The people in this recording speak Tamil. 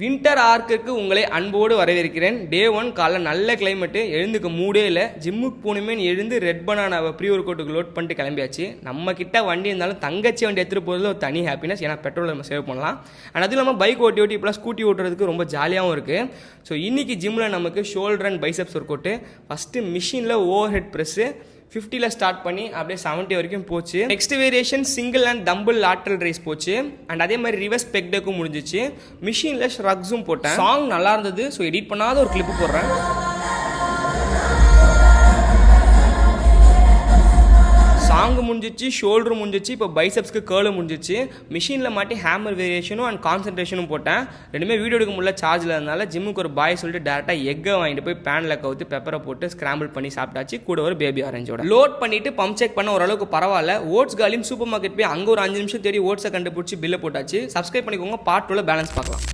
வின்டர் ஆர்க்குக்கு உங்களை அன்போடு வரவேற்கிறேன். டே 1 காலைல நல்ல கிளைமேட்டு, எழுந்துக்க மூடே இல்லை. ஜிம்முக்கு போகணுமே எழுந்து ரெட் பனானாவை ப்ரீ ஒர்க் அவுட்டுக்கு லோட் பண்ணிட்டு கிளம்பியாச்சு. நம்ம கிட்ட வண்டி இருந்தாலும் தங்கச்சி வண்டி எடுத்துகிட்டு போகிறதுல ஒரு தனி ஹாப்பினஸ். ஏன்னா பெட்ரோல் நம்ம சேவ் பண்ணலாம். அண்ட் அதுவும் இல்லாமல் பைக் ஓட்டி இப்போலாம் ஸ்கூட்டி ஓட்டுறதுக்கு ரொம்ப ஜாலியாகவும் இருக்குது. ஸோ இன்றைக்கி ஜிம்மில் நமக்கு shoulder and biceps work out. First மிஷினில் ஓவர் ஹெட் ப்ரெஸ்ஸு 50ல் ஸ்டார்ட் பண்ணி அப்படியே 70 வரைக்கும் போச்சு. Next variation single and tumble lateral rice போச்சு. அண்ட் அதே மாதிரி ரிவர்ஸ் பெக்டக்கும் முடிஞ்சிச்சு. மிஷினில் ஷ்ரக்ஸும் போட்டேன். சாங் நல்லா இருந்தது. ஸோ எடிட் பண்ணாத ஒரு கிளிப்பு போடுறேன். சாங்கு முடிஞ்சிச்சு, ஷோல்டரும் முடிஞ்சிச்சு, இப்போ பைசப்ஸ்க்கு கேர்லும் முடிஞ்சிச்சு. மிஷினில் மாட்டி ஹேமர் வேரியேஷனும் அண்ட் கான்சன்ட்ரேஷனும் போட்டேன். ரெண்டுமே வீடியோ எடுக்க முடியல சார்ஜில் இருந்தனால ஜிம்முக்கு ஒரு பாய் சொல்லிட்டு டேரெக்டாக எக்கை வாங்கிட்டு போய் பேனில் கவுத்து பெப்பரை போட்டு ஸ்கிராம்பிள் பண்ணி சாப்பிட்டாச்சு. கூட ஒரு பேபி ஆரஞ்சோட லோட் பண்ணிட்டு பம்ப் செக் பண்ண ஓரளவுக்கு பரவாயில்ல. ஓட்ஸ் காலியும் சூப்பர் மார்க்கெட் போய் அங்கே ஒரு 5 நிமிஷம் தேடி ஓட்ஸை கண்டுபிடிச்சி பில்லை போட்டாச்சு. சப்ஸ்கிரைப் பண்ணிக்கோங்க. பார்ட் 2ல பேலன்ஸ் பார்க்கலாம்.